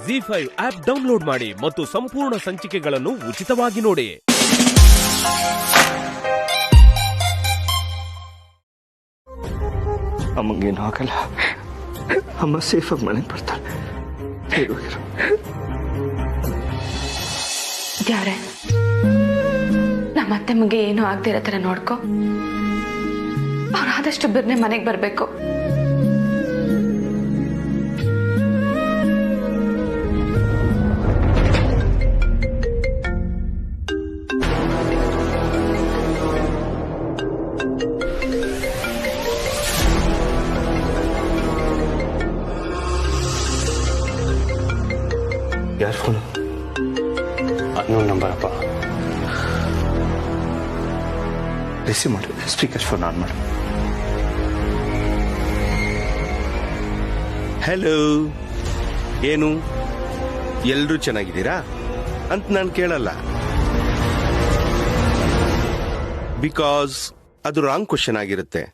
ZEE5 app download ಮಾಡಿ ಮತ್ತು ಸಂಪೂರ್ಣ ಸಂಚಿಕೆಗಳನ್ನು ಉಚಿತವಾಗಿ ನೋಡಿ. ಅಮ್ಮಂಗೇನು ಆಗಲ್ಲ. ಅಮ್ಮ ಸೇಫಾಗಿ ಮನೆಗೆ ಬರ್ತಾಳೆ. ದೇವ್ರೆ, ನಮ್ಮ ಅತ್ತೆ ಮಗ ಏನೂ ಆಗದಿರೋ ಥರ ನೋಡ್ಕೊ. ಅವ್ರು ಆದಷ್ಟು ಬಿರ್ನೆ ಮನೆಗೆ ಬರಬೇಕು. ಯಾರ ಫೋನು? ಅನ್ನೋನ್ ನಂಬರ್ ಅಪ್ಪ. ರಿಸೀವ್ ಮಾಡಿ. ಸ್ಪೀಕರ್ ಫೋನ್ ಆನ್ ಮಾಡಿ. ಹಲೋ, ಏನು ಎಲ್ರೂ ಚೆನ್ನಾಗಿದ್ದೀರಾ ಅಂತ ನಾನು ಕೇಳಲ್ಲ. ಬಿಕಾಸ್ ಅದು ರಾಂಗ್ ಕ್ವಶನ್ ಆಗಿರುತ್ತೆ.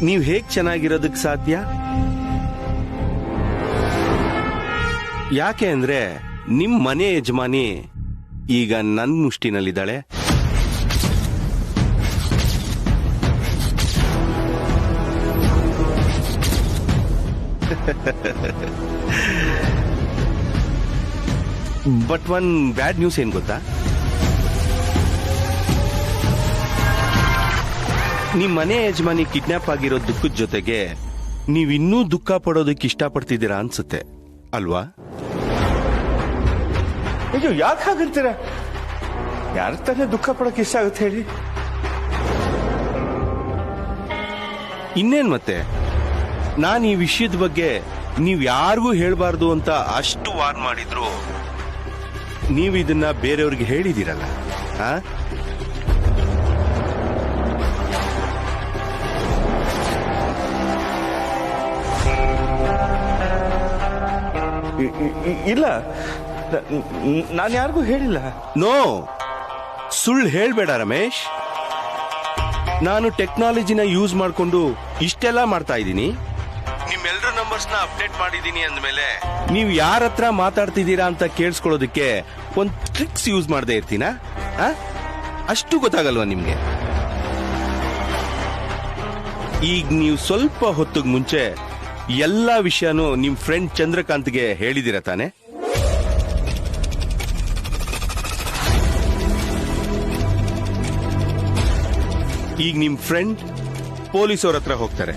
ನೀವು ಹೇಗ್ ಚೆನ್ನಾಗಿರೋದಕ್ಕೆ ಸಾಧ್ಯ? ಯಾಕೆ ಅಂದ್ರೆ ನಿಮ್ ಮನೆ ಯಜಮಾನಿ ಈಗ ನನ್ ಮುಷ್ಟಿನಲ್ಲಿದ್ದಾಳೆ. ಬಟ್ ಒನ್ ಬ್ಯಾಡ್ ನ್ಯೂಸ್ ಏನ್ ಗೊತ್ತಾ? ನಿಮ್ ಮನೆ ಯಜಮಾನಿ ಕಿಡ್ನಾಪ್ ಆಗಿರೋ ದುಃಖದ ಜೊತೆಗೆ ನೀವಿನ್ನೂ ದುಃಖ ಪಡೋದಕ್ಕೆ ಇಷ್ಟಪಡ್ತಿದ್ದೀರಾ ಅನ್ಸುತ್ತೆ ಅಲ್ವಾ? ಅಯ್ಯೋ, ಯಾಕೆ ಹಾಗಿರ್ತೀರ? ಯಾರ ತಾನೇ ದುಃಖ ಪಡೋಕೆ ಇಷ್ಟ ಆಗುತ್ತೆ ಹೇಳಿ? ಇನ್ನೇನ್ ಮತ್ತೆ, ನಾನು ಈ ವಿಷಯದ ಬಗ್ಗೆ ನೀವ್ ಯಾರಿಗೂ ಹೇಳ್ಬಾರ್ದು ಅಂತ ಅಷ್ಟು ವಾರ್ನ್ ಮಾಡಿದ್ರು ನೀವು ಇದನ್ನ ಬೇರೆಯವ್ರಿಗೆ ಹೇಳಿದಿರಲ್ಲ. ಇಲ್ಲ, ನಾನು ಯಾರಿಗೂ ಹೇಳಿಲ್ಲ. ನೋ, ಸುಳ್ಳು ಹೇಳ್ಬೇಡ ರಮೇಶ್. ನಾನು ಟೆಕ್ನಾಲಜಿನ ಯೂಸ್ ಮಾಡ್ಕೊಂಡು ಇಷ್ಟೆಲ್ಲ ಮಾಡ್ತಾ ಇದ್ದೀನಿ. ನಿಮ್ಮೆಲ್ಲರ ನಂಬರ್ಸ್ನ ಅಪ್ಡೇಟ್ ಮಾಡಿದ್ದೀನಿ ಅಂದ್ಮೇಲೆ ನೀವು ಯಾರ ಹತ್ರ ಮಾತಾಡ್ತಿದ್ದೀರಾ ಅಂತ ಕೇಳಿಸ್ಕೊಳ್ಳೋದಕ್ಕೆ ಒಂದು ಟ್ರಿಕ್ಸ್ ಯೂಸ್ ಮಾಡದೇ ಇರ್ತೀನಾ? ಅಷ್ಟು ಗೊತ್ತಾಗಲ್ವಾ ನಿಮ್ಗೆ? ಈಗ ನೀವು ಸ್ವಲ್ಪ ಹೊತ್ತಿಗೆ ಮುಂಚೆ ಎಲ್ಲಾ ವಿಷಯನೂ ನಿಮ್ ಫ್ರೆಂಡ್ ಚಂದ್ರಕಾಂತ್ಗೆ ಹೇಳಿದಿರ ತಾನೆ? ಈಗ ನಿಮ್ ಫ್ರೆಂಡ್ ಪೊಲೀಸವ್ರ ಹತ್ರ ಹೋಗ್ತಾರೆ.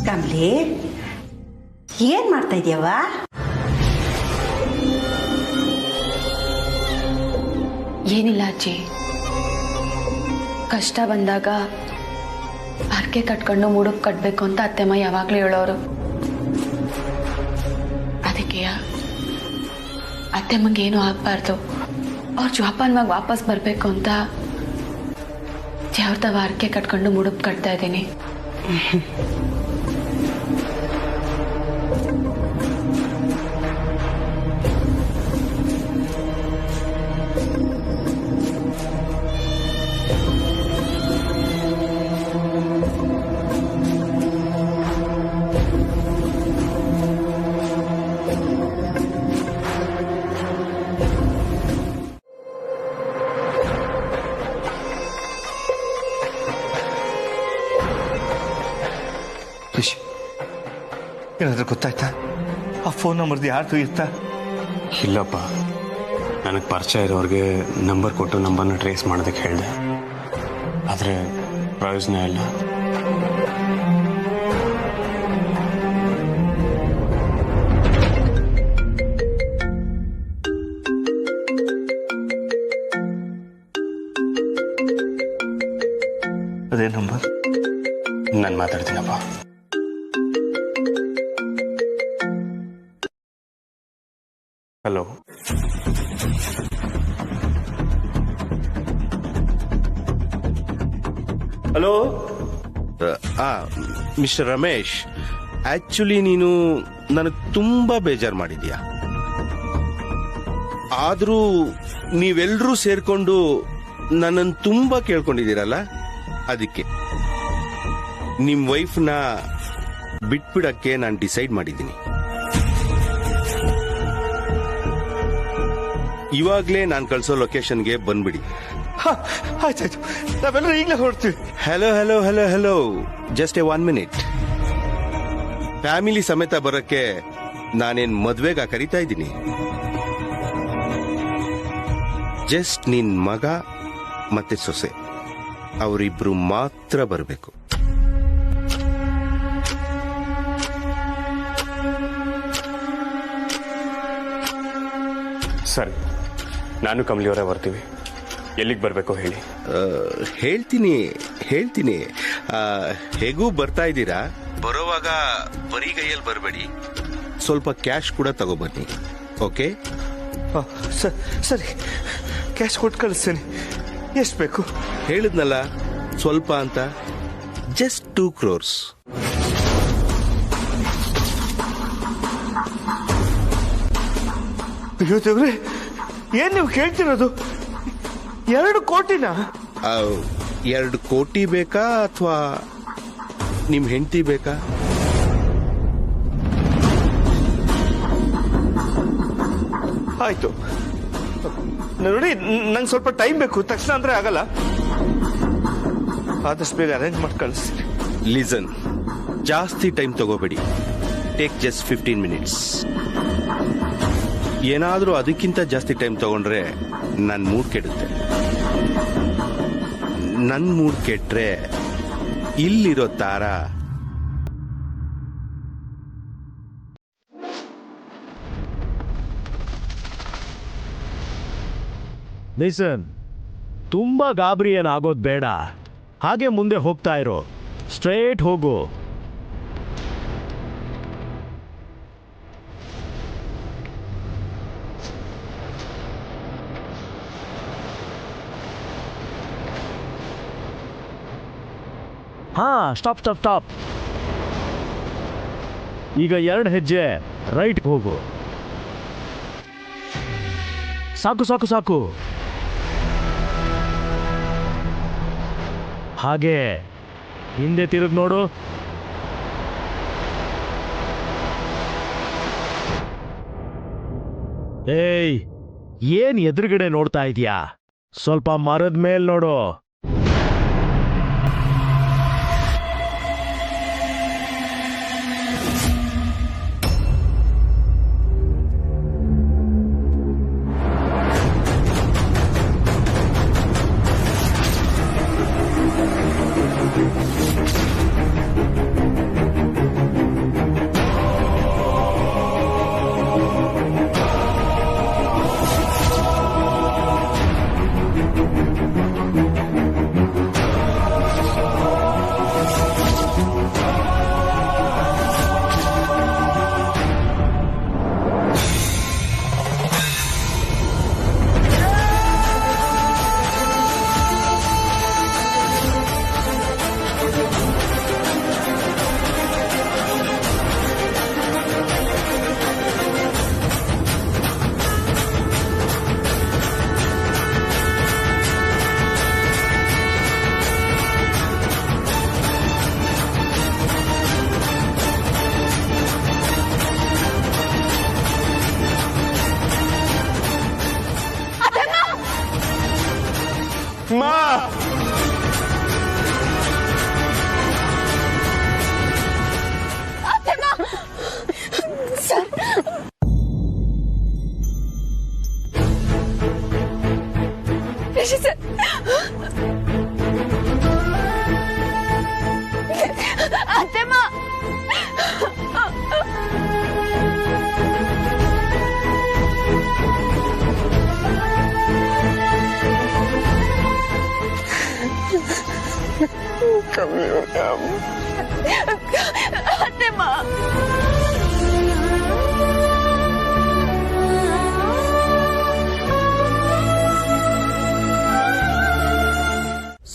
ಕಮಲಿ, ಏನ್ ಮಾಡ್ತಾ ಇದೀಯವ? ಏನಿಲ್ಲ ಅಜ್ಜಿ, ಕಷ್ಟ ಬಂದಾಗ ಹರಕೆ ಕಟ್ಕೊಂಡು ಮುಡುಕ್ ಕಟ್ಬೇಕು ಅಂತ ಅತ್ತೆಮ್ಮ ಯಾವಾಗ್ಲೂ ಹೇಳೋರು. ಅದಕ್ಕೆ ಅತ್ತೆಮ್ಮಂಗೆ ಏನೂ ಆಗ್ಬಾರ್ದು, ಅವ್ರು ಜೋಪಾನವಾಗಿ ವಾಪಸ್ ಬರ್ಬೇಕು ಅಂತ ದೇವ್ರದವ ಹರಕೆ ಕಟ್ಕೊಂಡು ಮುಡುಕ್ ಕಟ್ತಾ ಇದ್ದೀನಿ. ಏನಾದ್ರೂ ಗೊತ್ತಾಯ್ತಾ? ಆ ಫೋನ್ ನಂಬರ್ದು ಯಾರ್ದು ಇರ್ತಾ? ಇಲ್ಲಪ್ಪ, ನನಗೆ ಪರಿಚಯ ಇರೋರಿಗೆ ನಂಬರ್ ಕೊಟ್ಟು ನಂಬರ್ನ ಟ್ರೇಸ್ ಮಾಡೋದಕ್ಕೆ ಹೇಳಿದೆ. ಆದರೆ ಪ್ರಯೋಜನ ಇಲ್ಲ. ಅದೇ ನಂಬರ್ ನಾನು ಮಾತಾಡ್ತೀನಪ್ಪ. Hello, hello. Mister Ramesh, actually ನೀನು ನನಗೆ ತುಂಬಾ ಬೇಜಾರು ಮಾಡಿದ್ಯಾ. ಆದ್ರೂ ನೀವೆಲ್ಲರೂ ಸೇರ್ಕೊಂಡು ನನ್ನನ್ನು ತುಂಬಾ ಕೇಳ್ಕೊಂಡಿದ್ದೀರಲ್ಲ, ಅದಕ್ಕೆ ನಿಮ್ ವೈಫ್ನ ಬಿಟ್ಬಿಡಕ್ಕೆ ನಾನು ಡಿಸೈಡ್ ಮಾಡಿದ್ದೀನಿ. ಇವಾಗ್ಲೇ ನಾನು ಕಳ್ಸೋ ಲೊಕೇಶನ್ಗೆ ಬಂದ್ಬಿಡಿ. ಆಯ್ತಾಯ್ತು, ನಾವೆಲ್ಲರೂ ಈಗಲೇ ಹೊರಡ್ತೀವಿ. Hello hello hello hello, just a 1 minute. Family ಸಮೇತ ಬರಕ್ಕೆ ನಾನೇನ್ ಮದ್ವೆಗ ಕರಿತಾ ಇದ್ದೀನಿ. ಜಸ್ಟ್ ನಿನ್ ಮಗ ಮತ್ತೆ ಸೊಸೆ ಅವರಿಬ್ರು ಮಾತ್ರ ಬರಬೇಕು. ಸರಿ, ನಾನು ಕಮಲಿಯವರೇ ಬರ್ತೀವಿ. ಎಲ್ಲಿಗೆ ಬರಬೇಕು ಹೇಳಿ. ಹೇಳ್ತೀನಿ. ಹೇಗೂ ಬರ್ತಾ ಇದ್ದೀರಾ, ಬರೋವಾಗ ಬರೀ ಕೈಯಲ್ಲಿ ಬರಬೇಡಿ, ಸ್ವಲ್ಪ ಕ್ಯಾಶ್ ಕೂಡ ತಗೊಬನ್ನಿ. ಓಕೆ? ಸರಿ, ಕ್ಯಾಶ್ ಕೊಟ್ಟು ಕಳಿಸ್ತೇನೆ. ಎಷ್ಟು ಬೇಕು? ಹೇಳಿದ್ನಲ್ಲ ಸ್ವಲ್ಪ ಅಂತ, ಜಸ್ಟ್ 2 crores. ಅಯ್ಯೋ ದೇವ್ರೆ, ಏನ್ ನೀವು ಕೇಳ್ತಿರೋದು? 2 ಕೋಟಿನಾ? 2 ಕೋಟಿ ಬೇಕಾ ಅಥವಾ ನಿಮ್ ಹೆಂಡತಿ ಬೇಕಾ? ಆಯ್ತು ನೋಡಿ, ನಂಗೆ ಸ್ವಲ್ಪ ಟೈಮ್ ಬೇಕು. ತಕ್ಷಣ ಅಂದ್ರೆ ಆಗಲ್ಲ, ಆದಷ್ಟು ಬೇಗ ಅರೇಂಜ್ ಮಾಡಿ ಕಳಿಸ್ತೀನಿ. ಲಿಸನ್, ಜಾಸ್ತಿ ಟೈಮ್ ತಗೋಬೇಡಿ. Take just 15 minutes. ಏನಾದ್ರೂ ಅದಕ್ಕಿಂತ ಜಾಸ್ತಿ ಟೈಮ್ ತಗೊಂಡ್ರೆ ನನ್ನ ಮೂಡ್ ಕೆಡುತ್ತೆ. ನನ್ನ ಮೂಡ್ ಕೆಟ್ರೆ ಇಲ್ಲಿರೋ ತಾರ ಲಿಸನ್, ತುಂಬಾ ಗಾಬರಿ ಏನಾಗೋದು ಬೇಡ. ಹಾಗೆ ಮುಂದೆ ಹೋಗ್ತಾ ಇರೋ, ಸ್ಟ್ರೇಟ್ ಹೋಗು. ಹಾ, ಸ್ಟಾಪ್ ಸ್ಟಾಪ್ ಸ್ಟಾಪ್. ಈಗ 2 ಹೆಜ್ಜೆ ರೈಟ್ ಹೋಗು. ಸಾಕು ಸಾಕು ಸಾಕು. ಹಾಗೆ ಹಿಂದೆ ತಿರುಗಿ ನೋಡು. ಏಯ್, ಏನ್ ಎದುರುಗಡೆ ನೋಡ್ತಾ ಇದೀಯಾ? ಸ್ವಲ್ಪ ಮರದ ಮೇಲ್ ನೋಡು.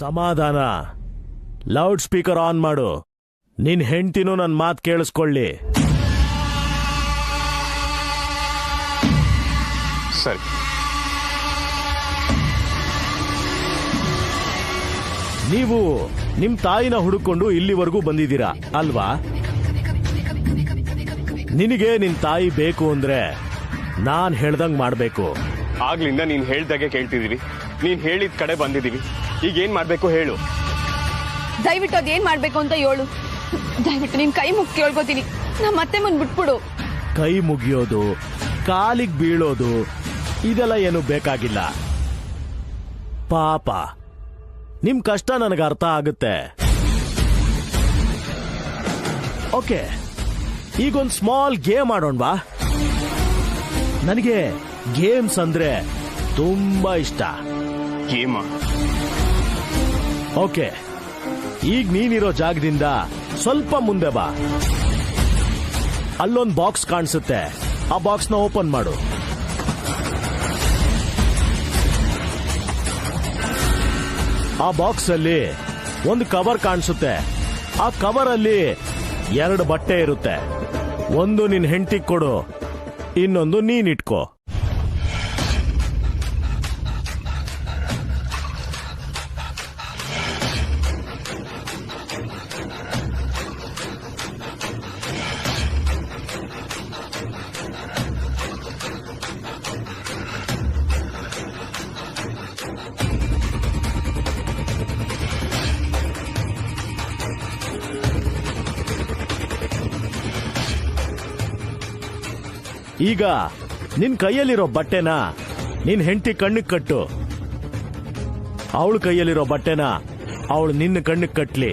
ಸಮಾಧಾನ. ಲೌಡ್ ಸ್ಪೀಕರ್ ಆನ್ ಮಾಡು. ನಿನ್ ಹೆಂಡ್ತಿನೂ ನನ್ನ ಮಾತು ಕೇಳಿಸ್ಕೊಳ್ಳಿ. ಸರಿ. ನೀವು ನಿಮ್ ತಾಯಿನ ಹುಡುಕೊಂಡು ಇಲ್ಲಿವರೆಗೂ ಬಂದಿದ್ದೀರಾ ಅಲ್ವಾ? ನಿನಗೆ ನಿನ್ ತಾಯಿ ಬೇಕು ಅಂದ್ರೆ ನಾನ್ ಹೇಳ್ದಂಗ್ ಮಾಡ್ಬೇಕು. ಆಗ್ಲಿಂದ ನೀನ್ ಹೇಳ್ದಾಗೆ ಕೇಳ್ತಿದೀವಿ, ನೀನ್ ಹೇಳಿದ ಕಡೆ ಬಂದಿದೀವಿ. ಈಗ ಏನ್ ಮಾಡ್ಬೇಕು ಹೇಳು. ದಯವಿಟ್ಟು ಅದೇನ್ ಮಾಡ್ಬೇಕು ಅಂತ ಹೇಳು. ದಯವಿಟ್ಟು ನಿನ್ ಕೈ ಮುಗ್ದು ಕೇಳ್ಕೊತೀನಿ, ನಮ್ಮ ಅತ್ತೆ ಮುಂದ್ ಬಿಟ್ಬಿಡು. ಕೈ ಮುಗಿಯೋದು, ಕಾಲಿಗೆ ಬೀಳೋದು ಇದೆಲ್ಲ ಏನು ಬೇಕಾಗಿಲ್ಲ. ಪಾಪ ನಿಮ್ ಕಷ್ಟ ನನಗೆ ಅರ್ಥ ಆಗುತ್ತೆ. ಓಕೆ, ಈಗೊಂದು ಸ್ಮಾಲ್ ಗೇಮ್ ಆಡೋಣವಾ? ನನಗೆ ಗೇಮ್ಸ್ ಅಂದ್ರೆ ತುಂಬಾ ಇಷ್ಟ. ಗೇಮ? ಓಕೆ, ಈಗ ನೀನಿರೋ ಜಾಗದಿಂದ ಸ್ವಲ್ಪ ಮುಂದೆ ಬಾ. ಅಲ್ಲೊಂದು ಬಾಕ್ಸ್ ಕಾಣಿಸುತ್ತೆ, ಆ ಬಾಕ್ಸ್ ನ ಓಪನ್ ಮಾಡು. ಆ ಬಾಕ್ಸ್ ಅಲ್ಲಿ ಒಂದು ಕವರ್ ಕಾಣಿಸುತ್ತೆ. ಆ ಕವರ್ ಅಲ್ಲಿ 2 ಬಟ್ಟೆ ಇರುತ್ತೆ. ಒಂದು ನಿನ್ ಹೆಂಡತಿಗೆ ಕೊಡು, ಇನ್ನೊಂದು ನೀನಿಟ್ಕೋ. ಈಗ ನಿನ್ ಕೈಯಲ್ಲಿರೋ ಬಟ್ಟೆನ ನಿನ್ ಹೆಂಡತಿ ಕಣ್ಣಿಗೆ ಕಟ್ಟು. ಅವಳ ಕೈಯಲ್ಲಿರೋ ಬಟ್ಟೆನ ಅವಳು ನಿನ್ನ ಕಣ್ಣಿಗೆ ಕಟ್ಲಿ.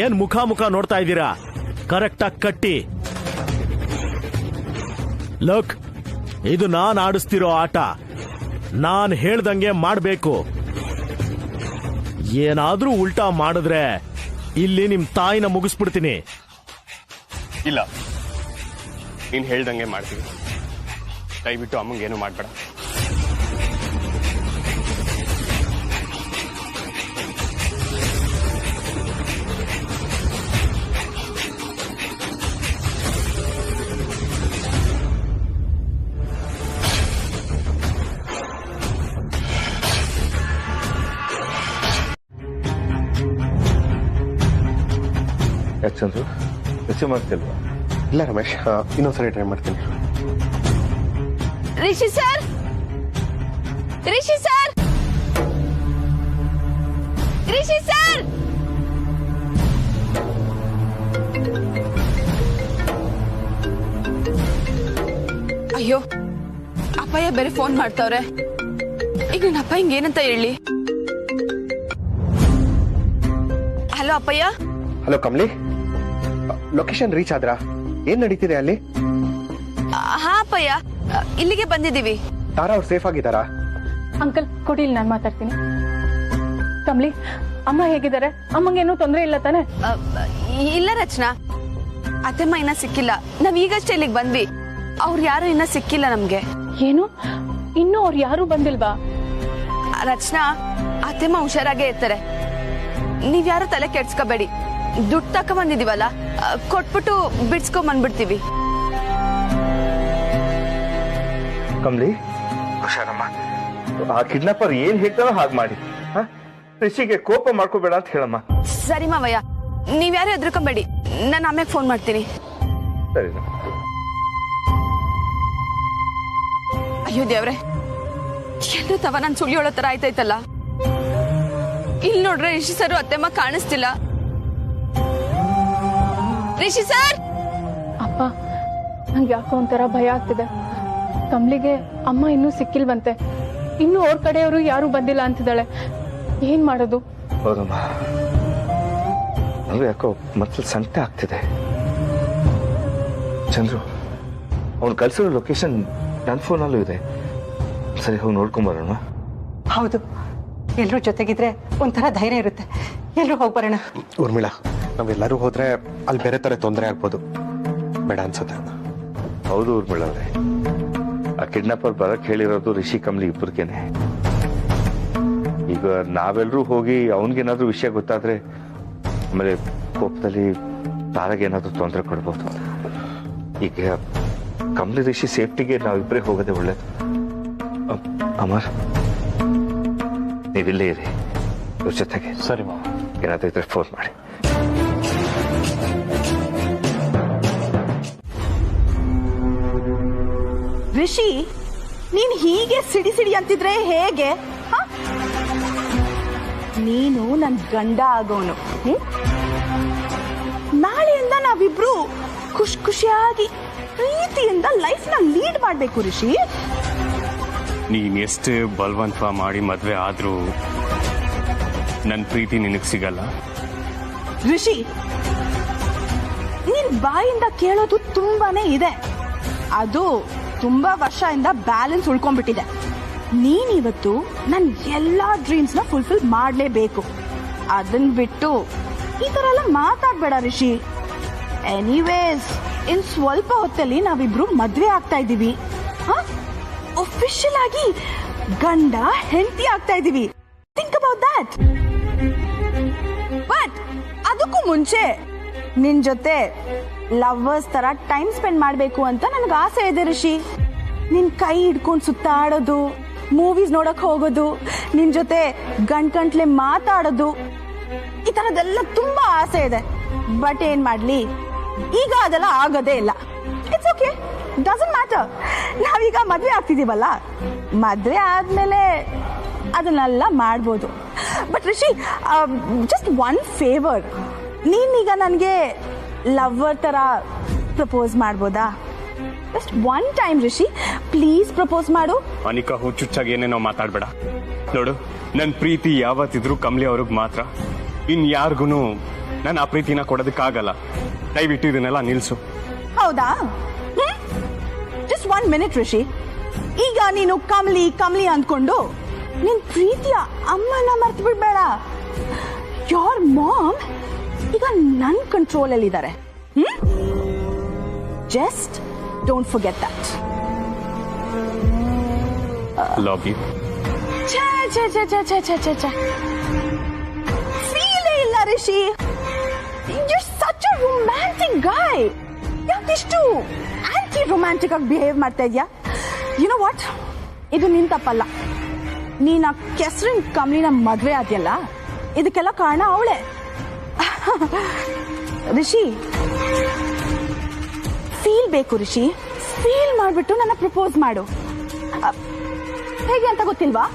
ಏನ್ ಮುಖ ನೋಡ್ತಾ ಇದ್ದೀರಾ? ಕರೆಕ್ಟಾಗಿ ಕಟ್ಟಿ. ಲೋಕ್, ಇದು ನಾನ್ ಆಡಿಸ್ತಿರೋ ಆಟ. ನಾನ್ ಹೇಳ್ದಂಗೆ ಮಾಡ್ಬೇಕು. ಏನಾದ್ರೂ ಉಲ್ಟಾ ಮಾಡಿದ್ರೆ ಇಲ್ಲಿ ನಿಮ್ ತಾಯಿನ ಮುಗಿಸ್ಬಿಡ್ತೀನಿ. ಇಲ್ಲ, ನೀನ್ ಹೇಳ್ದಂಗೆ ಮಾಡ್ತೀವಿ. ದಯವಿಟ್ಟು ಅಮ್ಮಂಗೇನು ಮಾಡ್ಬೇಡ. ಯಾಕೆ ಚಂದ್ರು, ರಿಸೀವ್ ಮಾಡ್ತಿಲ್ವಾ? ಇಲ್ಲ ರಮೇಶ್, ಇನ್ನೊಂದ್ಸರಿ ಟ್ರೈ ಮಾಡ್ತೀನಿ. Rishi sir, Rishi sir, Rishi sir. ಅಯ್ಯೋ, ಅಪ್ಪಯ್ಯ ಬೇರೆ ಫೋನ್ ಮಾಡ್ತಾವ್ರೆ. ಈಗ ನನ್ನ ಅಪ್ಪ ಹಿಂಗೇನಂತ ಹೇಳಿ? ಹಲೋ ಅಪ್ಪಯ್ಯ. ಹಲೋ ಕಮಲಿ, ಲೊಕೇಶನ್ ರೀಚ್ ಆದ್ರಾ? ಏನ್ ನಡೀತಿದೆ ಅಲ್ಲಿ? ಹಾ ಅಪ್ಪಯ್ಯ, ಇಲ್ಲಿಗೆ ಬಂದಿದ್ದೀವಿ. ತಾರಾ ಅವ್ರು ಸೇಫ್ ಆಗಿದ್ದಾರಾ? ಅಂಕಲ್ ಕೊಡಿ, ಇಲ್ಲಿ ನಾನು ಮಾತಾಡ್ತೀನಿ. ಕಮಲಿ, ಅಮ್ಮ ಹೇಗಿದ್ದಾರೆ? ಅಮ್ಮಂಗೇನು ತೊಂದರೆ ಇಲ್ಲ ತಾನೆ? ಇಲ್ಲ ರಚನಾ, ಅತ್ತೆಮ್ಮ ಇನ್ನ ಸಿಕ್ಕಿಲ್ಲ. ನಾವ್ ಈಗಷ್ಟೇ ಇಲ್ಲಿಗೆ ಬಂದ್ವಿ. ಅವ್ರು ಯಾರು ಇನ್ನ ಸಿಕ್ಕಿಲ್ಲ ನಮ್ಗೆ. ಏನು, ಇನ್ನೂ ಅವ್ರು ಯಾರು ಬಂದಿಲ್ವಾ? ರಚನಾ, ಅತ್ತೆಮ್ಮ ಹುಷಾರಾಗೇ ಇರ್ತಾರೆ. ನೀವ್ಯಾರು ತಲೆ ಕೆಡ್ಸ್ಕೋಬೇಡಿ. ದುಡ್ಡು ತಕ ಬಂದಿದೀವಲ್ಲ, ಕೊಟ್ಬಿಟ್ಟು ಬಿಡ್ಸ್ಕೊಂಡ್ ಬಂದ್ಬಿಡ್ತೀವಿ. ಕಮ್ಲಿ, ಹುಷಾರಮ್ಮ. ಆ ಕಿಡ್ನಾಪರ್ ಏನ್ ಹೇಳ್ತಾರೋ ಹಾಗೆ ಮಾಡಿ. ರಿಷಿಗೆ ಕೋಪ ಮಾಡ್ಕೋಬೇಡ ಅಂತ ಹೇಳಮ್ಮ. ಸರಿ ಮಾವಯ್ಯ, ನೀವ್ಯಾರು ಹೆದರ್ಕೊಂಬೇಡಿ. ನಾನು ಆಮೇಲೆ ಫೋನ್ ಮಾಡ್ತೀನಿ. ಸರಿ. ಅಯ್ಯೋ ದೇವ್ರೆ, ಎಲ್ಲರೂ ತವ ನಾನು ಸುಳಿಯೋಳೋ ತರ ಆಯ್ತಾಯ್ತಲ್ಲ. ಇಲ್ಲಿ ನೋಡ್ರೆ ರಿಷಿ ಸರ್ ಅತ್ತೆಮ್ಮ ಕಾಣಿಸ್ತಿಲ್ಲ. ರಿಷಿ ಸರ್! ಅಪ್ಪ, ನಂಗೆ ಯಾಕೋ ಒಂಥರ ಭಯ ಆಗ್ತಿದೆ. ಕಮಲಿಗೆ ಅಮ್ಮ ಇನ್ನೂ ಸಿಕ್ಕಿಲ್ವಂತೆ. ಇನ್ನು ಅವ್ರ ಕಡೆಯವರು ಯಾರು ಬಂದಿಲ್ಲ ಅಂತಿದ್ದಾಳೆ. ಏನ್ ಮಾಡೋದು? ಹೌದಮ್ಮ, ನನಗೆ ಯಾಕೋ ಮತ್ತೆ ಸಂಕಟ ಆಗ್ತಿದೆ. ಚಂದ್ರು, ಅವ್ನು ಕಳ್ಸಿರೋ ಲೊಕೇಶನ್ ನನ್ನ ಫೋನಲ್ಲೂ ಇದೆ. ಸರಿ, ಹೋಗಿ ನೋಡ್ಕೊಂಬರೋಣ. ಹೌದು, ಎಲ್ಲರೂ ಜೊತೆಗಿದ್ರೆ ಒಂಥರ ಧೈರ್ಯ ಇರುತ್ತೆ. ಎಲ್ಲರೂ ಹೋಗ್ಬರೋಣ. ಊರ್ಮಿಳಾ, ನಾವೆಲ್ಲರೂ ಹೋದ್ರೆ ಅಲ್ಲಿ ಬೇರೆ ತರ ತೊಂದರೆ ಆಗ್ಬೋದು. ಬೇಡ ಅನ್ಸುತ್ತೆ. ಹೌದು ಊರ್ಮಿಳ ಅವ್ರೆ, ಆ ಕಿಡ್ನಾಪರ್ ಬರಕ್ ಹೇಳಿರೋದು ರಿಷಿ ಕಮ್ಲಿ ಇಬ್ಬರಿಗೇನೆ. ಈಗ ನಾವೆಲ್ಲರೂ ಹೋಗಿ ಅವನ್ಗೇನಾದ್ರೂ ವಿಷಯ ಗೊತ್ತಾದ್ರೆ ಆಮೇಲೆ ಕೋಪದಲ್ಲಿ ತಾರಾಗೇನಾದ್ರೂ ತೊಂದರೆ ಕೊಡ್ಬೋದು. ಈಗ ಕಮ್ಲಿ ರಿಷಿ ಸೇಫ್ಟಿಗೆ ನಾವಿಬ್ಬರೇ ಹೋಗೋದೇ ಒಳ್ಳೇದು. ಅಮರ್, ನೀವಿಲ್ಲೇ ಇರಿ ಇವ್ರ ಜೊತೆಗೆ. ಸರಿ ಮಾವ. ಏನಾದರೂ ಇದ್ರೆ ಫೋನ್ ಮಾಡಿ. ರಿಷಿ, ನೀನ್ ಹೀಗೆ ಸಿಡಿ ಸಿಡಿ ಅಂತಿದ್ರೆ ಹೇಗೆ? ನೀನು ನನ್ ಗಂಡ ಆಗೋನು. ನಾಳೆಯಿಂದ ನಾವಿಬ್ರು ಖುಷಿಯಾಗಿ ಪ್ರೀತಿಯಿಂದ ಲೈಫ್ ನ ಲೀಡ್ ಮಾಡ್ಬೇಕು ರಿಷಿ. ನೀನ್ ಎಷ್ಟು ಬಲವಂತ ಮಾಡಿ ಮದ್ವೆ ಆದ್ರೂ ನನ್ನ ಪ್ರೀತಿ ನಿನಗೆ ಸಿಗಲ್ಲ. ರಿಷಿ, ನಿನ್ ಬಾಯಿಂದ ಕೇಳೋದು ತುಂಬಾನೇ ಇದೆ. ಅದು ತುಂಬಾ ವರ್ಷದಿಂದ ಬ್ಯಾಲೆನ್ಸ್ ಉಳ್ಕೊಂಡ್ಬಿಟ್ಟಿದೆ. ನೀನಿವತ್ತು ನನ್ ಎಲ್ಲಾ ಡ್ರೀಮ್ಸ್ ನ ಫುಲ್ಫಿಲ್ ಮಾಡ್ಲೇಬೇಕು. ಅದನ್ ಬಿಟ್ಟು ಈ ತರ ಎಲ್ಲ ಮಾತಾಡ್ಬೇಡ ರಿಷಿ. ಎನಿವೇಸ್, ಇನ್ ಸ್ವಲ್ಪ ಹೊತ್ತಲ್ಲಿ ನಾವಿಬ್ರು ಮದ್ವೆ ಆಗ್ತಾ ಇದೀವಿ. ಒಫಿಷಿಯಲ್ ಆಗಿ ಗಂಡ ಹೆಂಡತಿ ಆಗ್ತಾ ಇದೀವಿ. Think about that. ಬಟ್ ಅದಕ್ಕೂ ಮುಂಚೆ ನಿನ್ ಜೊತೆ ಲವ್ವರ್ಸ್ ತರ ಟೈಮ್ ಸ್ಪೆಂಡ್ ಮಾಡ್ಬೇಕು ಅಂತ ನನಗೆ ಆಸೆ ಇದೆ ರಿಷಿ. ನಿನ್ ಕೈ ಹಿಡ್ಕೊಂಡು ಸುತ್ತಾಡೋದು, ಮೂವೀಸ್ ನೋಡಕ್ ಹೋಗೋದು, ನಿನ್ ಜೊತೆ ಗಂಟ್ಲೆ ಮಾತಾಡೋದು, ಈ ತರದೆಲ್ಲ ತುಂಬಾ ಆಸೆ ಇದೆ. ಬಟ್ ಏನ್ ಮಾಡ್ಲಿ, ಈಗ ಅದೆಲ್ಲ ಆಗೋದೇ ಇಲ್ಲ. It's okay, doesn't matter. ನಾವೀಗ ಮದ್ವೆ ಆಗ್ತಿದೀವಲ್ಲ, ಮದ್ವೆ ಆದ್ಮೇಲೆ ಅದನ್ನೆಲ್ಲ ಮಾಡ್ಬೋದು. But Rishi, just one favour, ನೀನೀಗ ನನಗೆ ಲವ್ವರ್ ತರ ಪ್ರಪೋಸ್ ಮಾಡ್ಬೋದಾ? Just one time Rishi, please propose ಮಾಡು. ಅನಿಕಾ, ಹುಚ್ಚುಚ್ಚಾಗಿ ಏನೇನೋ ಮಾತಾಡ್ಬೇಡ. ನೋಡು, ನನ್ನ ಪ್ರೀತಿ ಯಾವತ್ತಿದ್ರು ಕಮಲಿ ಅವ್ರಿಗೆ ಮಾತ್ರ. ಇನ್ ಯಾರಿಗೂ ನಾನು ಆ ಪ್ರೀತಿನ ಕೊಡೋದಕ್ಕಾಗಲ್ಲ. ದಯವಿಟ್ಟು ಇದನ್ನೆಲ್ಲ ನಿಲ್ಸು. ಹೌದಾ? Just 1 minute Rishi. ಈಗ ನೀನು ಕಮಲಿ ಕಮಲಿ ಅಂದ್ಕೊಂಡು ನಿನ್ ಪ್ರೀತಿಯ ಅಮ್ಮನ ಮರ್ತು ಬಿಡ್ಬೇಡ. ಯೋರ್ ಮಾಮ್ ಈಗ ನನ್ ಕಂಟ್ರೋಲ್ ಅಲ್ಲಿ ಇದ್ದಾರೆ. Just don't forget that. Love you. ಫೀಲೇ ಇಲ್ಲ Rishi. You're such a romantic guy. ಯಾಕಿಷ್ಟು ಆಂಟಿ ರೊಮ್ಯಾಂಟಿಕ್ ಆಗಿ ಬಿಹೇವ್ ಮಾಡ್ತಾ ಇದ್ಯಾ? ಯು ನೋ ವಾಟ್, ಇದು ನಿನ್ ತಪ್ಪಲ್ಲ. ನೀನ್ ಆ ಕೆಸರಿನ ಕಮಲಿನ ಮದ್ವೆ ಆದ್ಯಲ್ಲ, ಇದಕ್ಕೆಲ್ಲ ಕಾರಣ ಅವಳೆ. ರಿಷಿ, ಫೀಲ್ ಬೇಕು ರಿಷಿ. ಫೀಲ್ ಮಾಡ್ಬಿಟ್ಟು ನನ್ನ ಪ್ರಪೋಸ್ ಮಾಡು. ಹೇಗೆ ಅಂತ ಗೊತ್ತಿಲ್ವಾ?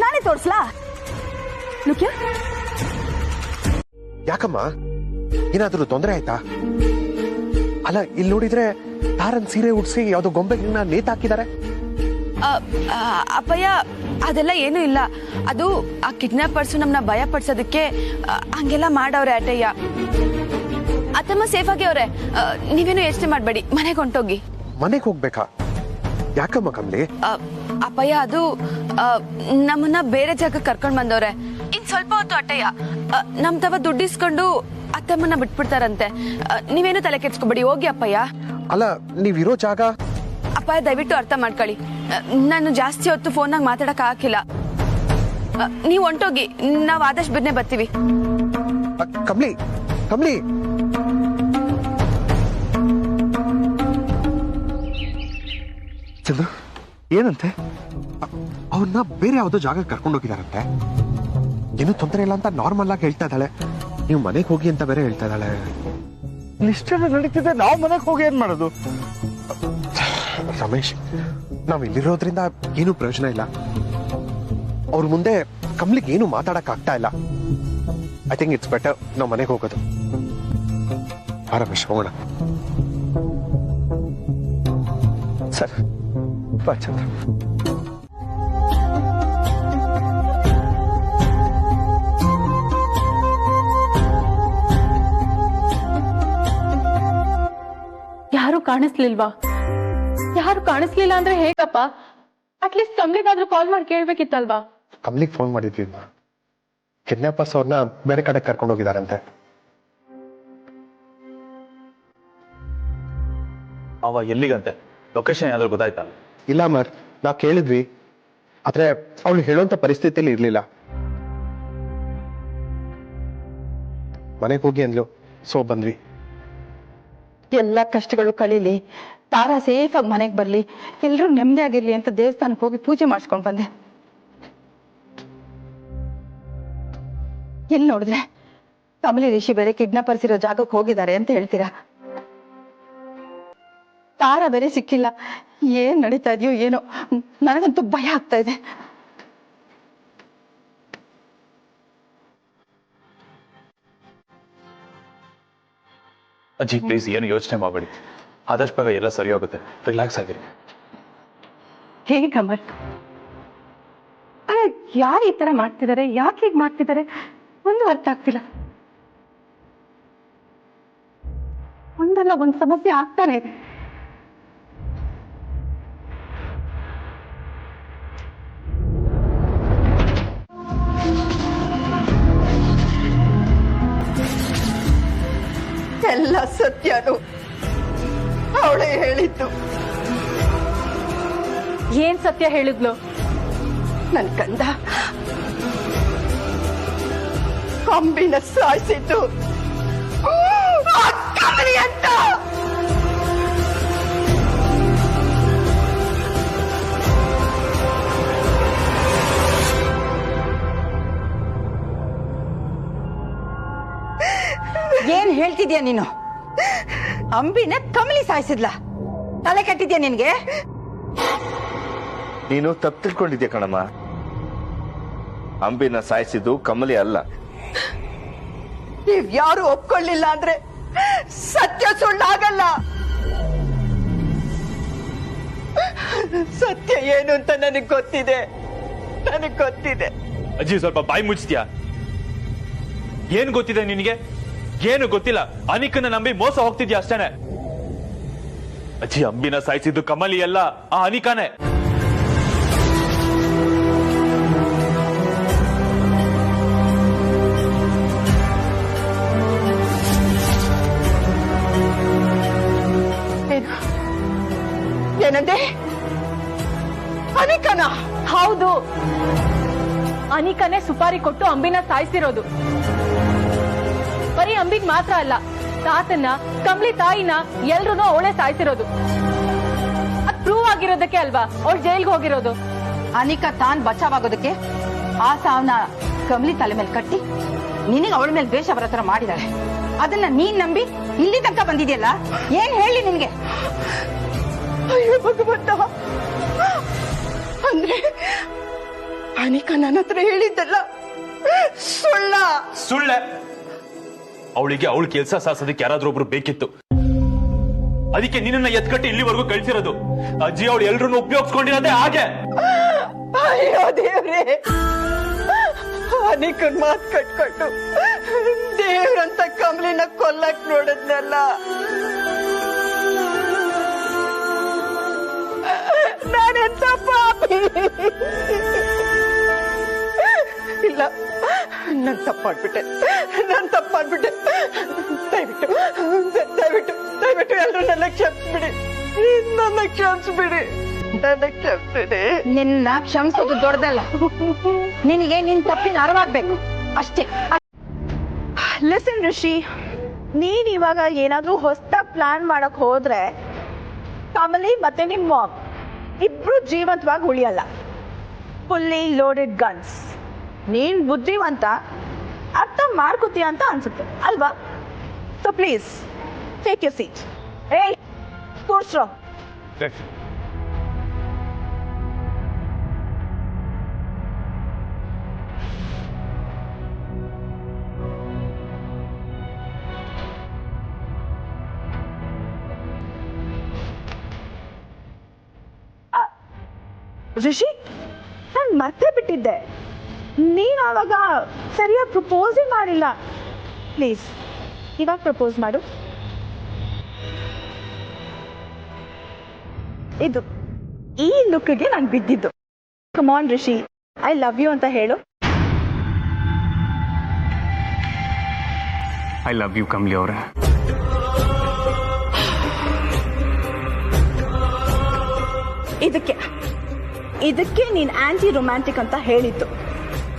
ನಾನೇ ತೋರ್ಸ್ಲಾ? ಲುಕ್, ಯಾಕಮ್ಮ, ಏನಾದ್ರೂ ತೊಂದರೆ ಆಯ್ತಾ? ಅಲ್ಲ, ಇಲ್ಲಿ ನೋಡಿದ್ರೆ ತಾರನ್ ಸೀರೆ ಉಡ್ಸಿ ಯಾವ್ದೋ ಗೊಂಬೆಗಳನ್ನ ನೇತಾಕಿದ್ದಾರೆ. ಅಪ್ಪಯ್ಯ, ಅದೆಲ್ಲ ಏನೂ ಇಲ್ಲ. ಅದು ಆ ಕಿಡ್ನಾಪರ್ಸು ನಮ್ಮನ್ನ ಭಯ ಪಡ್ಸೋದಕ್ಕೆ ಹಂಗೆಲ್ಲ ಮಾಡವ್ರೆ ಅಟಯ್ಯ. ಅತ್ತಮ್ಮ ಸೇಫ್ ಆಗಿ ಅವ್ರೆ, ನೀವೇನು ಯೋಚನೆ ಮಾಡ್ಬೇಡಿ. ಮನೆಗೆ ಹೊಂಟೋಗಿ. ಮನೆಗೆ ಹೋಗ್ಬೇಕಾ? ಯಾಕಮ್ಮ ಕಮಲಿ? ಅಪ್ಪಯ್ಯ, ಅದು ನಮ್ಮನ್ನ ಬೇರೆ ಜಾಗಕ್ಕೆ ಕರ್ಕೊಂಡ್ ಬಂದವ್ರೆ. ಇನ್ ಸ್ವಲ್ಪ ಹೊತ್ತು ಅಟ್ಟಯ್ಯ ನಮ್ ತವ ದುಡ್ಡಿಸ್ಕೊಂಡು ಅತ್ತಮ್ಮನ್ನ ಬಿಟ್ಬಿಡ್ತಾರಂತೆ. ನೀವೇನು ತಲೆ ಕೆಡ್ಸ್ಕೊಬೇಡಿ, ಹೋಗಿ ಅಪ್ಪಯ್ಯ. ಅಲ್ಲ, ನೀವಿರೋ ಜಾಗ? ಅಪ್ಪಯ್ಯ, ದಯವಿಟ್ಟು ಅರ್ಥ ಮಾಡ್ಕೊಳ್ಳಿ. ನಾನು ಜಾಸ್ತಿ ಹೊತ್ತು ಫೋನ್ನಾಗ ಮಾತಾಡಕ್ ಹಾಕಿಲ್ಲ. ನೀವು ಹೊಂಟೋಗಿ, ನಾವ್ ಆದಷ್ಟು ಬೇಗನೆ ಬರ್ತೀವಿ. ಕಮಲಿ, ಕಮಲಿ, ಚಂದ್ರು, ಏನಂತೆ? ಅವ್ರನ್ನ ಬೇರೆ ಯಾವ್ದೋ ಜಾಗ ಕರ್ಕೊಂಡು ಹೋಗಿದಾರಂತೆ. ಏನು ತೊಂದರೆ ಇಲ್ಲ ಅಂತ ನಾರ್ಮಲ್ ಆಗಿ ಹೇಳ್ತಾ ಇದ್ದಾಳೆ. ನೀವು ಮನೆಗೆ ಹೋಗಿ ಅಂತ ಬೇರೆ ಹೇಳ್ತಾ ಇದ್ದಾಳೆ. ಇಷ್ಟೆಲ್ಲ ನಡೀತಿದೆ, ನಾವು ಮನೆಗೆ ಹೋಗಿ ಏನ್ ಮಾಡೋದು? ರಮೇಶ್, ನಾವ್ ಇಲ್ಲಿರೋದ್ರಿಂದ ಏನು ಪ್ರಯೋಜನ ಇಲ್ಲ. ಅವ್ರ ಮುಂದೆ ಕಮಲಿಗೆ ಏನು ಮಾತಾಡಕ್ ಆಗ್ತಾ ಇಲ್ಲ. ಐ ಥಿಂಕ್ ಇಟ್ಸ್ ಬೆಟರ್ ನಾವು ಮನೆಗೆ ಹೋಗೋದು. ರಮೇಶ್, ಹೋಗೋಣ. ಸರ್, ಬಾ ಚಂದ್ರ. ಯಾರು ಕಾಣಿಸ್ಲಿಲ್ವಾ? ಯಾರು ಕಾಣಿಸ್ಲಿಲ್ಲ ಅಂದ್ರೆ ಹೇಗಪ್ಪ? ಅಟ್ಲೀಸ್ಟ್ ಕಮ್ಲಿಗಾದ್ರೂ ಕಾಲ್ ಮಾಡಿ ಕೇಳ್ಬೇಕಿತ್ತಲ್ವಾ? ಕಮಲಿಗೆ ಫೋನ್ ಮಾಡಿದ್ವಿ. ಕಿಡ್ನಾಪರ್ಸ್ ಅವ್ರನ್ನ ಬೇರೆ ಕಡೆ ಕರ್ಕೊಂಡು ಹೋಗಿದಾರಂತೆ. ಅವ ಎಲ್ಲಿಗಂತೆ? ಲೊಕೇಶನ್ ಏನಾದ್ರು ಗೊತ್ತಾಯ್ತಾ? ಇಲ್ಲ ಮರ್, ನಾವ್ ಕೇಳಿದ್ವಿ, ಆದ್ರೆ ಅವಳು ಹೇಳೋಂತ ಪರಿಸ್ಥಿತಿಯಲ್ಲಿ ಇರ್ಲಿಲ್ಲ. ಮನೆಗೆ ಹೋಗಿ ಅಂದ್ಲು, ಸೊ ಬಂದ್ವಿ. ಎಲ್ಲ ಕಷ್ಟಗಳು ಕಳೀಲಿ, ತಾರಾ ಸೇಫ್ ಆಗಿ ಮನೆಗೆ ಬರ್ಲಿ, ಎಲ್ಲರೂ ನೆಮ್ಮದಿ ಆಗಿರ್ಲಿ ಅಂತ ದೇವಸ್ಥಾನಕ್ಕೆ ಹೋಗಿ ಪೂಜೆ ಮಾಡಿಸ್ಕೊಂಡು ಬಂದೆ. ಎಲ್ಲಿ ನೋಡಿದ್ರೆ ಕಮಲಿ ರಿಷಿ ಬೇರೆ ಕಿಡ್ನಾಪರ್ಸ್ ಇರೋ ಜಾಗಕ್ಕೆ ಹೋಗಿದ್ದಾರೆ ಅಂತ ಹೇಳ್ತೀರಾ? ತಾರ ಬೇರೆ ಸಿಕ್ಕಿಲ್ಲ. ಏನ್ ನಡೀತಾ ಇದೆಯೋ ಏನೋ, ನನಗಂತೂ ಭಯ ಆಗ್ತಾ ಇದೆ. ಅಜ್ಜಿ ಪ್ಲೀಸ್ ಏನು ಯೋಚನೆ ಮಾಡಬೇಡಿ, ಆದಷ್ಟು ಬೇಗ ಎಲ್ಲ ಸರಿ ಹೋಗುತ್ತೆ, ರಿಲ್ಯಾಕ್ಸ್ ಆಗಿರಿ. ಹೇಗೆ ಕಮಲ್? ಅರೆ ಯಾರು ಈ ತರ ಮಾಡ್ತಿದ್ದಾರೆ? ಯಾಕೆ ಹೀಗೆ ಮಾಡ್ತಿದ್ದಾರೆ? ಒಂದು ಅರ್ಥ ಆಗ್ತಿಲ್ಲ. ಒಂದಲ್ಲ ಒಂದು ಸಮಸ್ಯೆ ಆಗ್ತಾನೆ ಇದೆ. ಎಲ್ಲ ಸತ್ಯನು ಅವಳೇ ಹೇಳಿದ್ದು. ಏನ್ ಸತ್ಯ ಹೇಳಿದ್ಲು? ನನ್ ಕಂದ ಕಂಬಿನ ಸಾಯಿಸಿದ್ದು ಕಮಲಿ ಅಂತ. ಏನ್ ಹೇಳ್ತಿದ್ಯಾ ನೀನು? ಅಂಬಿನ ಕಮಲಿ ಸಾಯಿಸಿದ್ಲ? ತಲೆ ಕೆಟ್ಟಿದ್ಯಾ ನಿನ್ಗೆ? ನೀನು ತಪ್ಪು ತಿಳ್ಕೊಂಡಿದ್ಯಾ ಕಣಮ್ಮ. ಅಂಬಿನ ಸಾಯಿಸಿದ್ದು ಕಮಲಿ ಅಲ್ಲ. ನೀವ್ ಯಾರು ಒಪ್ಕೊಳ್ಳಿಲ್ಲ ಅಂದ್ರೆ ಸತ್ಯ ಸುಳ್ಳಾಗಲ್ಲ. ಸತ್ಯ ಏನು ಅಂತ ನನಗ್ ಗೊತ್ತಿದೆ. ಅಜ್ಜಿ ಸ್ವಲ್ಪ ಬಾಯಿ ಮುಚ್ತೀಯಾ? ಏನ್ ಗೊತ್ತಿದೆ ನಿನಗೆ? ಏನು ಗೊತ್ತಿಲ್ಲ. ಅನಿಕನ್ನ ನಂಬಿ ಮೋಸ ಹೋಗ್ತಿದ್ಯಾ ಅಷ್ಟೇನೆ. ಅಜ್ಜಿ ಅಂಬಿನ ಸಾಯಿಸಿದ್ದು ಕಮಲಿ ಅಲ್ಲ, ಆ ಅನಿಕಾನೆ. ಏನಂದೆ? ಅನಿಕನ? ಹೌದು, ಅನಿಕನೇ ಸುಪಾರಿ ಕೊಟ್ಟು ಅಂಬಿನ ಸಾಯಿಸಿರೋದು. ಬರೀ ಅಂಬಿಗ್ ಮಾತ್ರ ಅಲ್ಲ, ತಾತನ್ನ, ಕಮಲಿ ತಾಯಿನ ಎಲ್ರು ಅವಳೇ ಸಾಯಿಸಿರೋದು. ಅದ್ ಪ್ರೂವ್ ಆಗಿರೋದಕ್ಕೆ ಅಲ್ವಾ ಅವಳು ಜೈಲ್ಗೆ ಹೋಗಿರೋದು. ಅನಿಕಾ ತಾನ್ ಬಚಾವಾಗೋದಕ್ಕೆ ಆ ಸಾವನ್ನ ಕಮಲಿ ತಲೆ ಮೇಲೆ ಕಟ್ಟಿ ನಿನಗೆ ಅವಳ ಮೇಲೆ ದ್ವೇಷ ಬರೋ ತರ ಮಾಡಿದಾಳೆ. ಅದನ್ನ ನೀನ್ ನಂಬಿ ಇಲ್ಲಿ ತನಕ ಬಂದಿದ್ಯಲ್ಲ, ಏನ್ ಹೇಳಿ ನಿನ್ಗೆ? ಅಯ್ಯೋ ಭಗವಂತ, ಅಂದ್ರೆ ಅನಿಕಾ ನನ್ನ ಹತ್ರ ಹೇಳಿದ್ದಲ್ಲ ಸುಳ್ಳೆ. ಅವಳಿಗೆ ಅವಳ ಕೆಲಸ ಸಾಧಿಸೋದಕ್ಕೆ ಯಾರಾದ್ರೂ ಒಬ್ರು ಬೇಕಿತ್ತು. ಅದಕ್ಕೆ ನಿನ್ನ ಎತ್ಕಟ್ಟಿ ಇಲ್ಲಿವರೆಗೂ ಕಳ್ಸಿರೋದು. ಅಜ್ಜಿ ಅವಳು ಎಲ್ರನ್ನೂ ಉಪಯೋಗಿಸ್ಕೊಂಡಿರೋದೇ ಹಾಗೆ. ಅಯ್ಯೋ ದೇವ್ರೆ, ಅನಿಕನ್ ಮಾತ್ ಕಟ್ಕೊಂಡು ದೇವ್ರಂತ ಕಮಲಿನ ಕೊಲ್ಲಕ್ ನೋಡಿದ್ನಲ್ಲ. ನಾನೆಂತ ಪಾಪಿ. ಇಲ್ಲ, ನಾನ್ ತಪ್ಪಾಡ್ಬಿಟ್ಟೆ. ದಯವಿಟ್ಟು ಎಲ್ಲರೂ ನನ್ನ ಕ್ಷಮಿಸ್ಬಿಡಿ. ನಿನ್ನ ಕ್ಷಮಿಸೋದು ದೊಡ್ಡದಲ್ಲ, ನಿನಗೆ ನಿನ್ ತಪ್ಪಿನ ಅರಿವಾಗ್ಬೇಕು ಅಷ್ಟೇ. ಲಿಸನ್ ಋಷಿ, ನೀನ್ ಇವಾಗ ಏನಾದ್ರೂ ಹೊಸದಾಗಿ ಪ್ಲಾನ್ ಮಾಡಕ್ ಹೋದ್ರೆ ಕಮಲಿ ಮತ್ತೆ ನಿಮ್ ಮಾಮ್ ಇಬ್ರು ಜೀವಂತವಾಗಿ ಉಳಿಯಲ್ಲ. Fully loaded guns. ನೀನ್ ಬುದ್ಧಿವಂತ, ಅರ್ಥ ಮಾಡ್ಕೋತೀಯ ಅಂತ ಅನ್ಸುತ್ತೆ ಅಲ್ವಾ? So please take your seat. ಏಯ್ ಕೂರ್ಸ್ರೋ. ಋಷಿ, ನಾನು ಮತ್ತೆ ಬಿಟ್ಟಿದ್ದೆ. ನೀನು ಆವಾಗ ಸರಿಯಾಗಿ ಪ್ರಪೋಸೇ ಮಾಡಿಲ್ಲ. ಪ್ಲೀಸ್ ಇವಾಗ ಪ್ರಪೋಸ್ ಮಾಡು. ಇದು ಈ ಲುಕ್ಗೆ ನಾನು ಬಿದ್ದಿದ್ದು. Come on Rishi, I love you ಅಂತ ಹೇಳು. ಐ ಲವ್ ಯು ಕಮಲಿ ಅವರೇ. ಇದಕ್ಕೆ ನೀನ್ ಆಂಟಿ ರೊಮ್ಯಾಂಟಿಕ್ ಅಂತ ಹೇಳಿದ್ದು.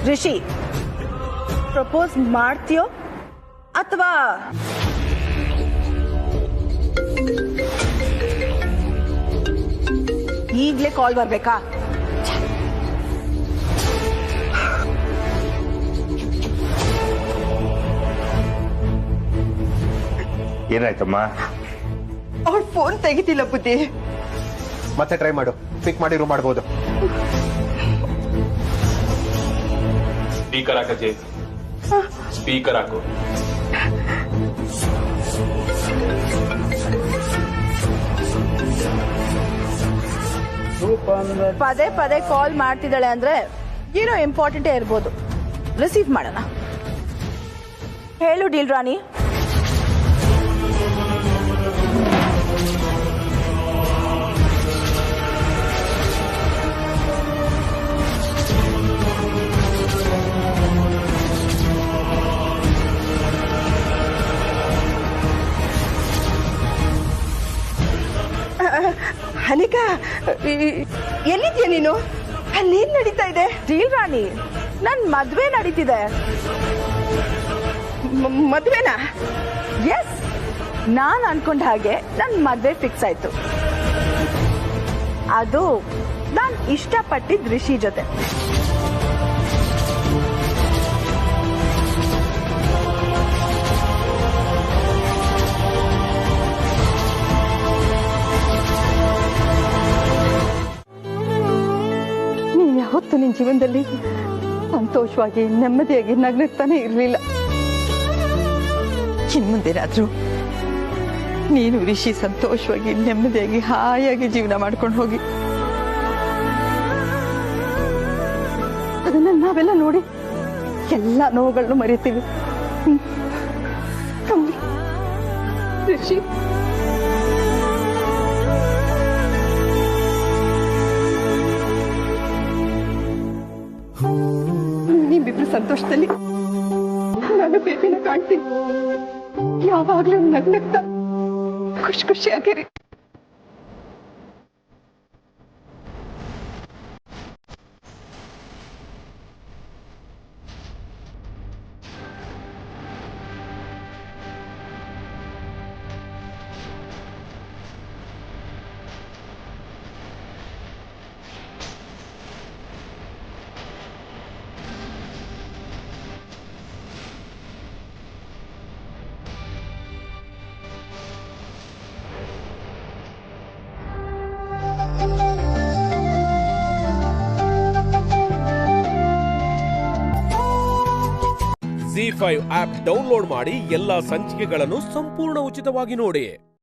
ಋಷಿ, ಪ್ರಪೋಸ್ ಮಾಡ್ತೀಯೋ ಅಥವಾ ಈಗ್ಲೇ ಕಾಲ್ ಬರ್ಬೇಕಾ? ಏನಾಯ್ತಮ್ಮ? ಅವ್ರ ಫೋನ್ ತೆಗಿತಿಲ್ಲ ಬುದ್ಧಿ. ಮತ್ತೆ ಟ್ರೈ ಮಾಡು, ಪಿಕ್ ಮಾಡಿರು ಮಾಡ್ಬೋದು. ಸ್ಪೀಕರ್ ಹಾಕಿ, ಸ್ಪೀಕರ್ ಹಾಕು. ಪದೇ ಪದೇ ಕಾಲ್ ಮಾಡ್ತಿದ್ದಾಳೆ ಅಂದ್ರೆ ಏನೋ ಇಂಪಾರ್ಟೆಂಟೇ ಇರ್ಬೋದು. ರಿಸೀವ್ ಮಾಡೋಣ. ಹೇಳು ಡೀಲ್ ರಾಣಿ. ಅನಿಕಾ, ಎಲ್ಲಿದ್ಯಾ ನೀನು? ಅಲ್ಲೇನ್ ನಡೀತಾ ಇದೆ? ಡೀಲ್ ರಾಣಿ, ನನ್ ಮದ್ವೆ ನಡೀತಿದೆ. ಮದ್ವೆನಾ? ಎಸ್, ನಾನ್ ಅನ್ಕೊಂಡ ಹಾಗೆ ನನ್ ಮದ್ವೆ ಫಿಕ್ಸ್ ಆಯ್ತು. ಅದು ನಾನ್ ಇಷ್ಟಪಟ್ಟಿದ್ ರಿಷಿ ಜೊತೆ. ನೀನ್ ಯಾವತ್ತು ನಿನ್ ಜೀವನದಲ್ಲಿ ಸಂತೋಷವಾಗಿ ನೆಮ್ಮದಿಯಾಗಿ ನಗ್ನಗ್ತಾನೆ ಇರ್ಲಿಲ್ಲ. ಇನ್ ಮುಂದೆನಾದ್ರೂ ನೀನು ರಿಷಿ ಸಂತೋಷವಾಗಿ ನೆಮ್ಮದಿಯಾಗಿ ಹಾಯಾಗಿ ಜೀವನ ಮಾಡ್ಕೊಂಡು ಹೋಗಿ. ಅದನ್ನ ನಾವೆಲ್ಲ ನೋಡಿ ಎಲ್ಲ ನೋವುಗಳನ್ನು ಮರಿತೀವಿ. ರಿಷಿ, ನೀವಿಬ್ರು ಸಂತೋಷದಲ್ಲಿ ನಾನು ಬೇಬಿನ ಕಾಣ್ತೀನಿ. ಯಾವಾಗ್ಲೂ ನಗ್ನಗ್ತಾ ಖುಷಿ ಖುಷಿಯಾಗಿರಿ. ZEE5 ಆಪ್ ಡೌನ್ಲೋಡ್ ಮಾಡಿ ಎಲ್ಲಾ ಸಂಚಿಕೆಗಳನ್ನು ಸಂಪೂರ್ಣ ಉಚಿತವಾಗಿ ನೋಡಿ.